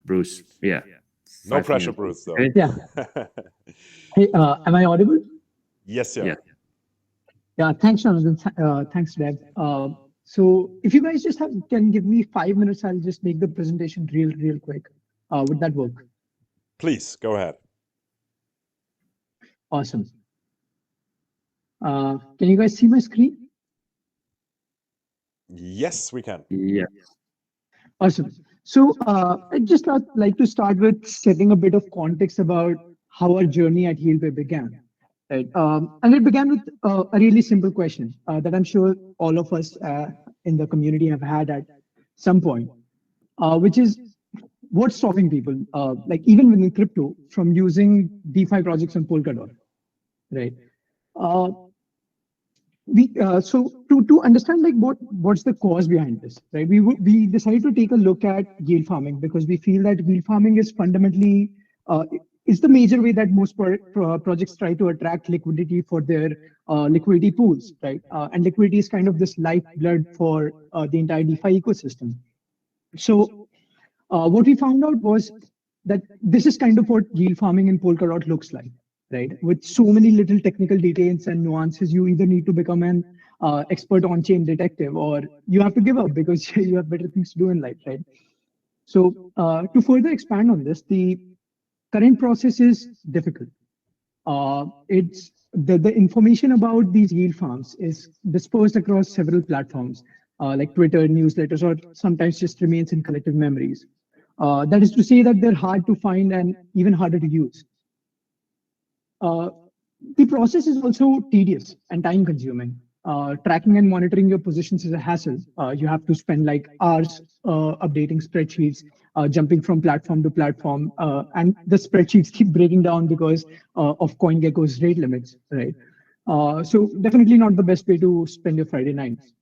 Bruce. Yeah. No pressure, Bruce, though. Yeah. Hey, am I audible? Yes, sir. Yeah. Yeah, thanks, Jonathan. Thanks, Deb. So if you guys just can give me 5 minutes, I'll just make the presentation real quick. Would that work? Please, go ahead. Awesome. Can you guys see my screen? Yes, we can. Yeah. Awesome. So I'd just like to start with setting a bit of context about how our journey at YieldBay began. Right? And it began with a really simple question that I'm sure all of us in the community have had at some point, which is what's stopping people, like even within crypto, from using DeFi projects on Polkadot, right? So to understand like what's the cause behind this, right? We decided to take a look at yield farming because we feel that yield farming is fundamentally is the major way that most projects try to attract liquidity for their liquidity pools, right? And liquidity is kind of this lifeblood for the entire DeFi ecosystem. So what we found out was that this is kind of what yield farming in Polkadot looks like, right? With so many little technical details and nuances, you either need to become an expert on-chain detective or you have to give up because you have better things to do in life, right? So to further expand on this, the current process is difficult. It's the information about these yield farms is dispersed across several platforms like Twitter, newsletters, or sometimes just remains in collective memories. That is to say that they're hard to find and even harder to use. The process is also tedious and time consuming. Tracking and monitoring your positions is a hassle. You have to spend like hours updating spreadsheets, jumping from platform to platform, and the spreadsheets keep breaking down because of CoinGecko's rate limits, right? So definitely not the best way to spend your Friday nights.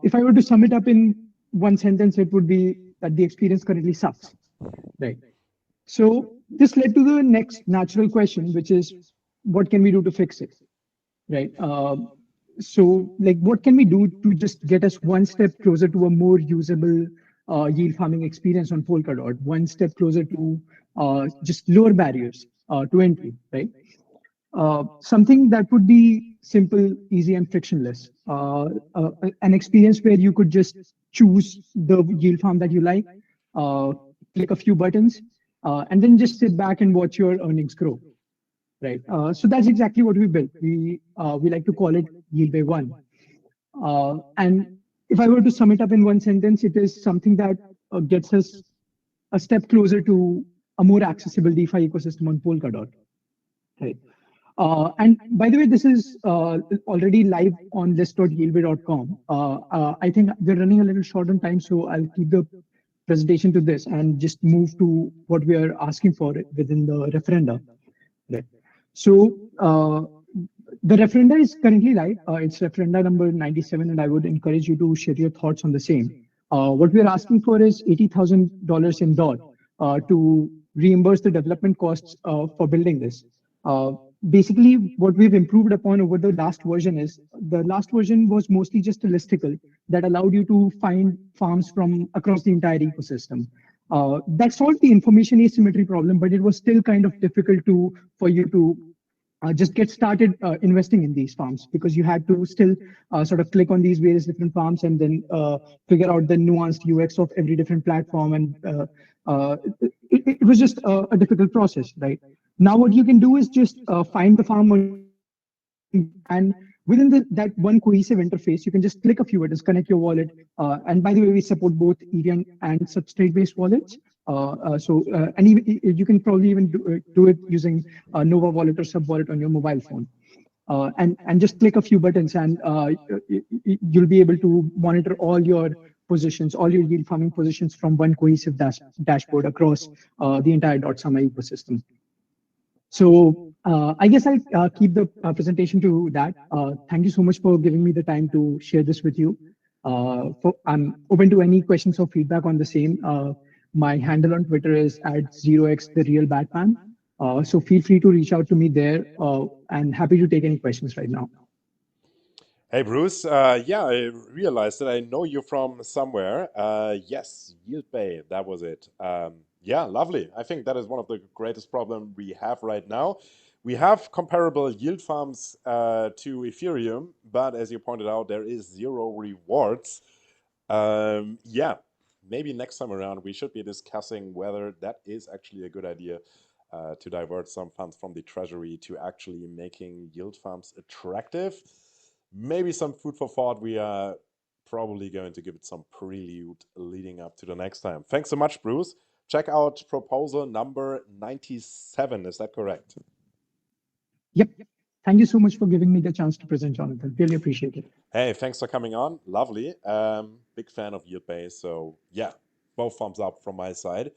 If I were to sum it up in one sentence, it would be that the experience currently sucks, right? So this led to the next natural question, which is, what can we do to fix it, right? So like, what can we do to just get us one step closer to a more usable yield farming experience on Polkadot, one step closer to just lower barriers to entry, right? Something that would be simple, easy, and frictionless. An experience where you could just choose the yield farm that you like, click a few buttons, and then just sit back and watch your earnings grow. Right. So that's exactly what we built. We like to call it YieldBay 1. And if I were to sum it up in one sentence, it is something that gets us a step closer to a more accessible DeFi ecosystem on Polkadot. Right. And by the way, this is already live on list.yieldbay.com. I think we're running a little short on time, so I'll keep the presentation to this and just move to what we are asking for within the referenda. Right. So the referenda is currently live. It's referenda number 97, and I would encourage you to share your thoughts on the same. What we're asking for is $80,000 in DOT to reimburse the development costs for building this. Basically, what we've improved upon over the last version is the last version was mostly just a listicle that allowed you to find farms from across the entire ecosystem. That solved the information asymmetry problem, but it was still kind of difficult for you to just get started investing in these farms because you had to still sort of click on these various different farms and then figure out the nuanced UX of every different platform. And it was just a difficult process, right? Now what you can do is just find the farm and within that one cohesive interface, you can just click a few buttons, connect your wallet. And by the way, we support both Ethereum and substrate-based wallets. And even, you can probably even do it using Nova Wallet or Sub Wallet on your mobile phone. And just click a few buttons and you'll be able to monitor all your positions, all your yield farming positions from one cohesive dashboard across the entire dotsama ecosystem. So I guess I'll keep the presentation to that. Thank you so much for giving me the time to share this with you. I'm open to any questions or feedback on the same. My handle on Twitter is @0xTheRealBatman. So feel free to reach out to me there and happy to take any questions right now. Hey, Bruce. Yeah, I realized that I know you from somewhere. Yes, YieldBay, that was it. Yeah, lovely. I think that is one of the greatest problems we have right now. We have comparable yield farms to Ethereum, but as you pointed out, there is zero rewards. Yeah, maybe next time around we should be discussing whether that is actually a good idea to divert some funds from the treasury to actually making yield farms attractive. Maybe some food for thought. We are probably going to give it some prelude leading up to the next time. Thanks so much, Bruce. Check out proposal number 97. Is that correct? Yep. Thank you so much for giving me the chance to present, Jonathan. Really appreciate it. Hey, thanks for coming on. Lovely. Big fan of YieldBay. So yeah, both thumbs up from my side.